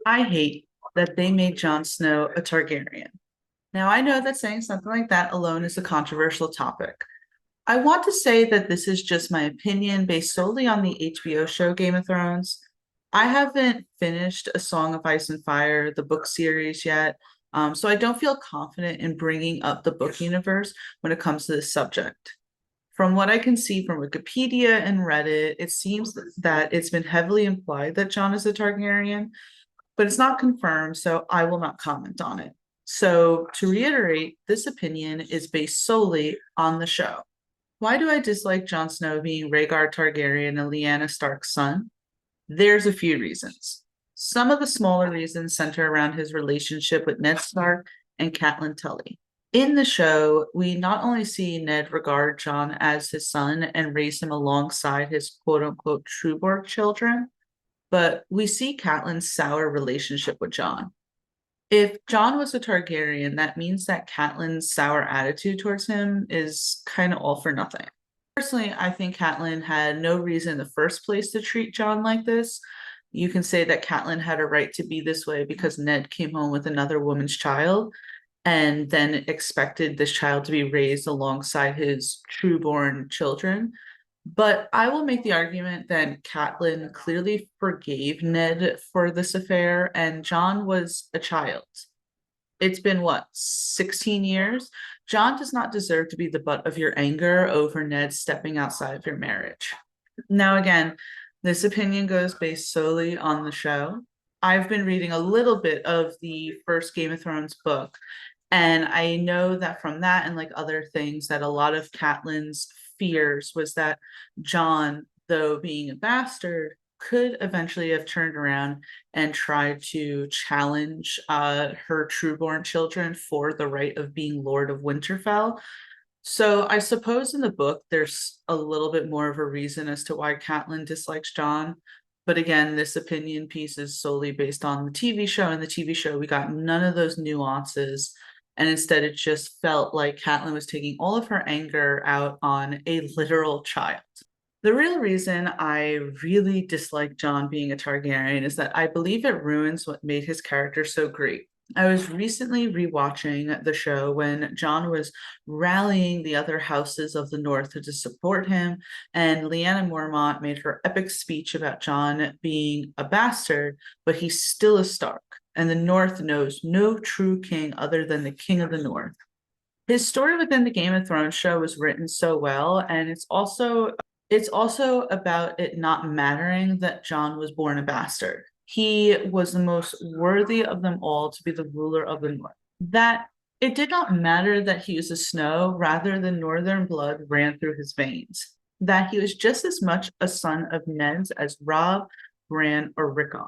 I hate that they made Jon Snow a Targaryen. Now, I know that saying something like that alone is a controversial topic. I want to say that this is just my opinion based solely on the HBO show Game of Thrones. I haven't finished A Song of Ice and Fire, the book series, yet, so I don't feel confident in bringing up the book universe when it comes to this subject. From what I can see from Wikipedia and Reddit, it seems that it's been heavily implied that Jon is a Targaryen, but it's not confirmed, so I will not comment on it. So, to reiterate, this opinion is based solely on the show. Why do I dislike Jon Snow being Rhaegar Targaryen and Lyanna Stark's son? There's a few reasons. Some of the smaller reasons center around his relationship with Ned Stark and Catelyn Tully. In the show, we not only see Ned regard Jon as his son and raise him alongside his quote unquote trueborn children, but we see Catelyn's sour relationship with Jon. If Jon was a Targaryen, that means that Catelyn's sour attitude towards him is kind of all for nothing. Personally, I think Catelyn had no reason in the first place to treat Jon like this. You can say that Catelyn had a right to be this way because Ned came home with another woman's child and then expected this child to be raised alongside his true-born children. But I will make the argument that Catelyn clearly forgave Ned for this affair, and Jon was a child. It's been what, 16 years? Jon does not deserve to be the butt of your anger over Ned stepping outside of your marriage. Now, again, this opinion goes based solely on the show. I've been reading a little bit of the first Game of Thrones book, and I know that from that and like other things, that a lot of Catelyn's fears was that Jon, though being a bastard, could eventually have turned around and tried to challenge her trueborn children for the right of being Lord of Winterfell. So I suppose in the book there's a little bit more of a reason as to why Catelyn dislikes Jon. But again, this opinion piece is solely based on the TV show. In the TV show, we got none of those nuances. And instead, it just felt like Catelyn was taking all of her anger out on a literal child. The real reason I really dislike Jon being a Targaryen is that I believe it ruins what made his character so great. I was recently rewatching the show when Jon was rallying the other houses of the North to support him, and Lyanna Mormont made her epic speech about Jon being a bastard, but he's still a Stark, and the North knows no true king other than the King of the North. His story within the Game of Thrones show was written so well, and it's also about it not mattering that Jon was born a bastard. He was the most worthy of them all to be the ruler of the North. That it did not matter that he was a Snow, rather the Northern blood ran through his veins. That he was just as much a son of Ned's as Robb, Bran, or Rickon.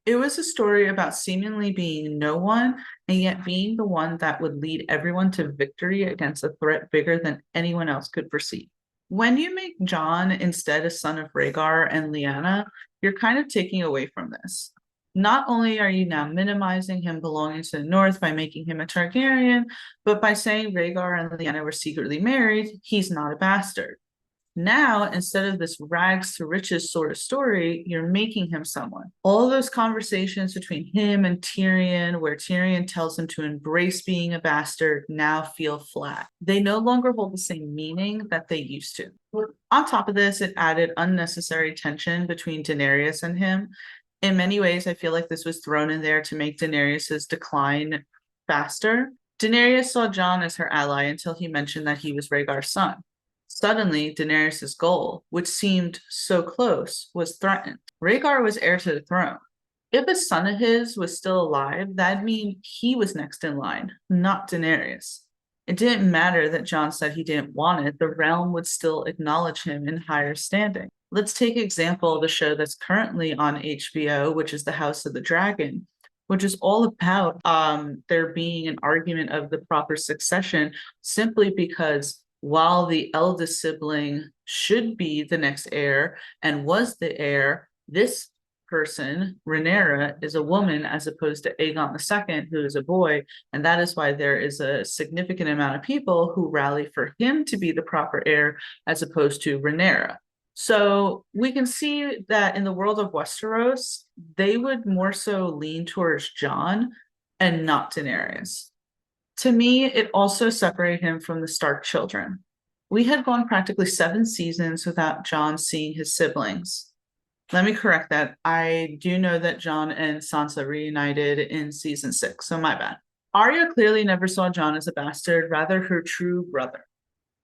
It was a story about seemingly being no one and yet being the one that would lead everyone to victory against a threat bigger than anyone else could foresee. When you make Jon instead a son of Rhaegar and Lyanna, you're kind of taking away from this. Not only are you now minimizing him belonging to the North by making him a Targaryen, but by saying Rhaegar and Lyanna were secretly married, he's not a bastard. Now, instead of this rags to riches sort of story, you're making him someone. All those conversations between him and Tyrion, where Tyrion tells him to embrace being a bastard, now feel flat. They no longer hold the same meaning that they used to. On top of this, it added unnecessary tension between Daenerys and him. In many ways, I feel like this was thrown in there to make Daenerys' decline faster. Daenerys saw Jon as her ally until he mentioned that he was Rhaegar's son. Suddenly, Daenerys' goal, which seemed so close, was threatened. Rhaegar was heir to the throne. If a son of his was still alive, that'd mean he was next in line, not Daenerys. It didn't matter that Jon said he didn't want it, the realm would still acknowledge him in higher standing. Let's take example of the show that's currently on HBO, which is The House of the Dragon, which is all about there being an argument of the proper succession simply because while the eldest sibling should be the next heir and was the heir, this person, Rhaenyra, is a woman as opposed to Aegon II, who is a boy, and that is why there is a significant amount of people who rally for him to be the proper heir as opposed to Rhaenyra. So we can see that in the world of Westeros, they would more so lean towards Jon and not Daenerys. To me, it also separated him from the Stark children. We had gone practically 7 seasons without Jon seeing his siblings. Let me correct that. I do know that Jon and Sansa reunited in season 6, so my bad. Arya clearly never saw Jon as a bastard, rather her true brother.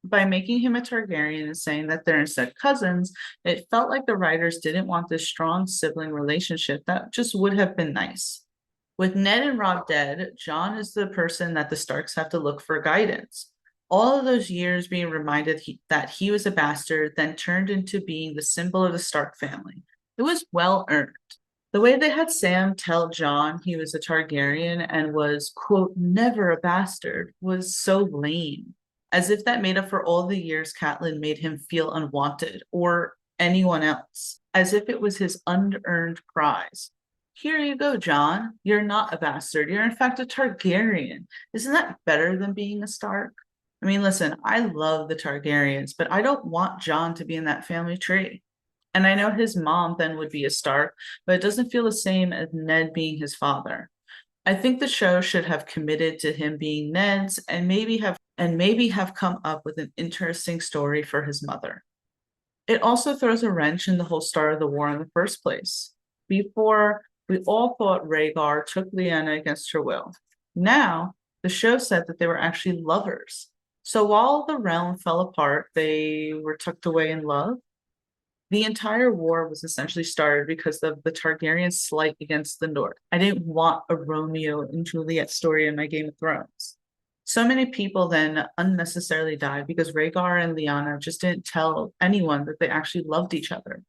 By making him a Targaryen and saying that they're instead cousins, it felt like the writers didn't want this strong sibling relationship that just would have been nice. With Ned and Robb dead, Jon is the person that the Starks have to look for guidance. All of those years being reminded that he was a bastard then turned into being the symbol of the Stark family. It was well earned. The way they had Sam tell Jon he was a Targaryen and was, quote, never a bastard was so lame, as if that made up for all the years Catelyn made him feel unwanted or anyone else, as if it was his unearned prize. Here you go, Jon. You're not a bastard. You're, in fact, a Targaryen. Isn't that better than being a Stark? I mean, listen, I love the Targaryens, but I don't want Jon to be in that family tree. And I know his mom then would be a Stark, but it doesn't feel the same as Ned being his father. I think the show should have committed to him being Ned's and maybe have come up with an interesting story for his mother. It also throws a wrench in the whole start of the war in the first place. Before, we all thought Rhaegar took Lyanna against her will. Now, the show said that they were actually lovers. So while the realm fell apart, they were tucked away in love. The entire war was essentially started because of the Targaryen slight against the North. I didn't want a Romeo and Juliet story in my Game of Thrones. So many people then unnecessarily died because Rhaegar and Lyanna just didn't tell anyone that they actually loved each other.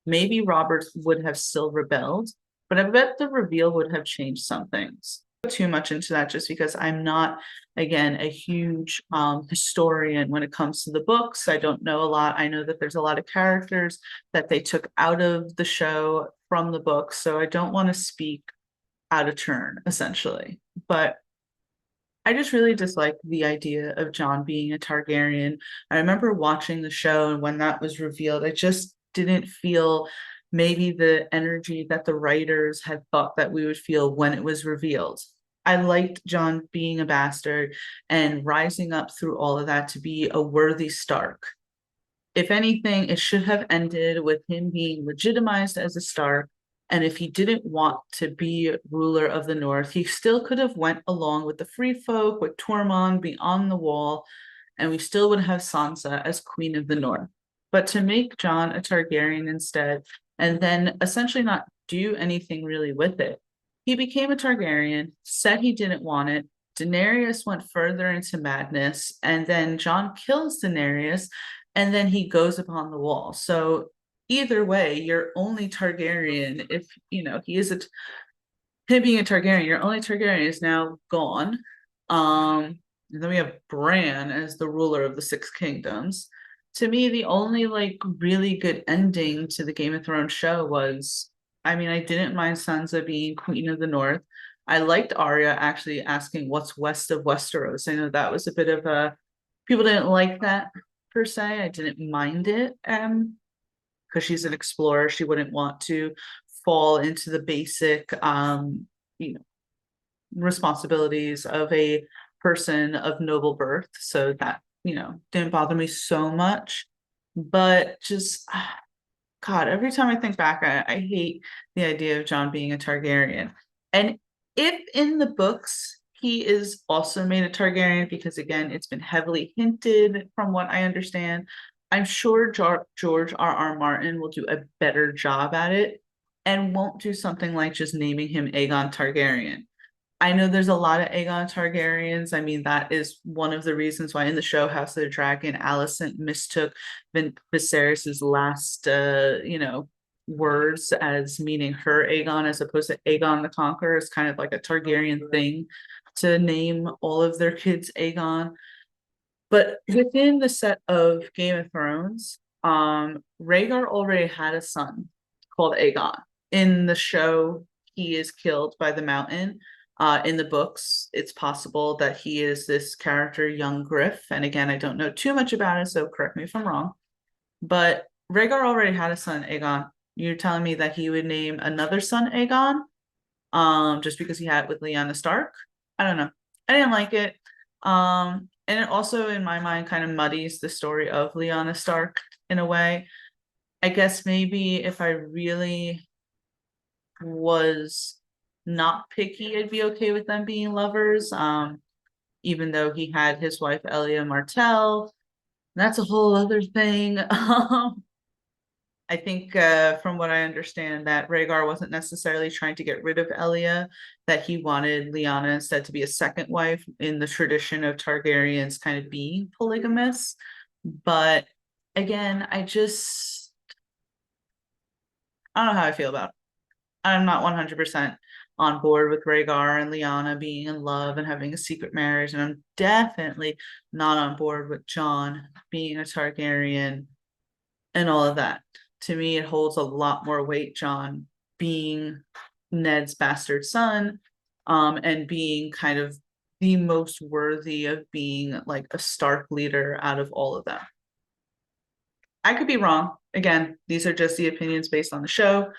Maybe Robert would have still rebelled, but I bet the reveal would have changed some things. Too much into that just because I'm not, again, a huge historian when it comes to the books. I don't know a lot. I know that there's a lot of characters that they took out of the show from the books, so I don't want to speak out of turn, essentially. But I just really dislike the idea of Jon being a Targaryen. I remember watching the show, and when that was revealed, I just didn't feel maybe the energy that the writers had thought that we would feel when it was revealed. I liked Jon being a bastard and rising up through all of that to be a worthy Stark. If anything, it should have ended with him being legitimized as a Stark. And if he didn't want to be ruler of the North, he still could have went along with the free folk, with Tormund beyond the wall, and we still would have Sansa as Queen of the North. But to make Jon a Targaryen instead, and then essentially not do anything really with it, he became a Targaryen, said he didn't want it. Daenerys went further into madness, and then Jon kills Daenerys, and then he goes upon the wall. So either way, you're only Targaryen if he is him being a Targaryen, your only Targaryen is now gone. And then we have Bran as the ruler of the Six Kingdoms. To me, the only like really good ending to the Game of Thrones show was, I mean, I didn't mind Sansa being Queen of the North. I liked Arya actually asking what's west of Westeros. I know that was a bit of a people didn't like that per se. I didn't mind it. Because she's an explorer, she wouldn't want to fall into the basic you know responsibilities of a person of noble birth, so that didn't bother me so much. But just God, every time I think back, I hate the idea of Jon being a Targaryen. And if in the books he is also made a Targaryen, because again, it's been heavily hinted from what I understand, I'm sure George R. Martin will do a better job at it and won't do something like just naming him Aegon Targaryen. I know there's a lot of Aegon Targaryens. I mean, that is one of the reasons why in the show House of the Dragon, Alicent mistook Viserys's last, words as meaning her Aegon as opposed to Aegon the Conqueror. It's kind of like a Targaryen thing to name all of their kids Aegon. But within the set of Game of Thrones, Rhaegar already had a son called Aegon. In the show, he is killed by the Mountain. In the books, it's possible that he is this character, young Griff. And again, I don't know too much about it, so correct me if I'm wrong. But Rhaegar already had a son, Aegon. You're telling me that he would name another son Aegon, just because he had it with Lyanna Stark? I don't know. I didn't like it. And it also, in my mind, kind of muddies the story of Lyanna Stark in a way. I guess maybe if I really was not picky, I'd be okay with them being lovers. Even though he had his wife Elia Martell, that's a whole other thing. I think, from what I understand, that Rhaegar wasn't necessarily trying to get rid of Elia, that he wanted Lyanna instead to be a second wife in the tradition of Targaryens kind of being polygamous. But again, I don't know how I feel about it. I'm not 100% on board with Rhaegar and Lyanna being in love and having a secret marriage, and I'm definitely not on board with Jon being a Targaryen and all of that. To me, it holds a lot more weight, Jon being Ned's bastard son, and being kind of the most worthy of being like a Stark leader out of all of them. I could be wrong. Again, these are just the opinions based on the show.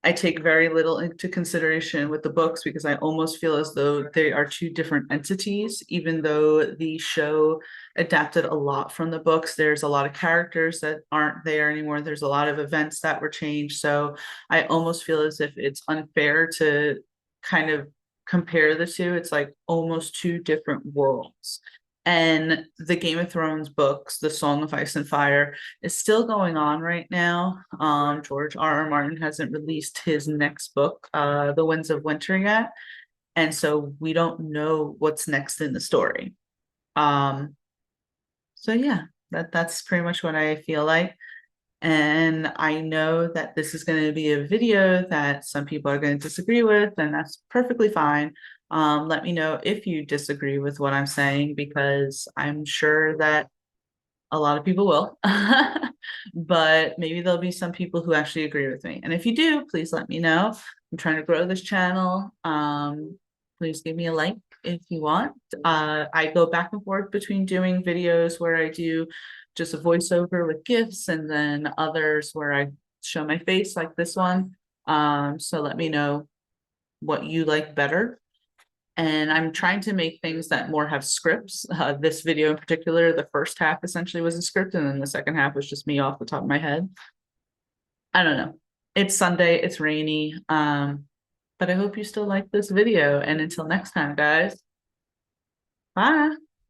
I take very little into consideration with the books because I almost feel as though they are two different entities, even though the show adapted a lot from the books. There's a lot of characters that aren't there anymore. There's a lot of events that were changed. So I almost feel as if it's unfair to kind of compare the two. It's like almost two different worlds. And the Game of Thrones books, The Song of Ice and Fire, is still going on right now. George R. R. Martin hasn't released his next book, The Winds of Winter, yet. And so we don't know what's next in the story. Um, so yeah, that's pretty much what I feel like. And I know that this is going to be a video that some people are going to disagree with, and that's perfectly fine. Let me know if you disagree with what I'm saying, because I'm sure that a lot of people will, but maybe there'll be some people who actually agree with me. And if you do, please let me know. I'm trying to grow this channel. Please give me a like if you want. I go back and forth between doing videos where I do just a voiceover with GIFs, and then others where I show my face like this one. So let me know what you like better. And I'm trying to make things that more have scripts. This video in particular, the first half essentially was a script, and then the second half was just me off the top of my head. I don't know. It's Sunday, it's rainy. But I hope you still like this video. And until next time, guys, bye.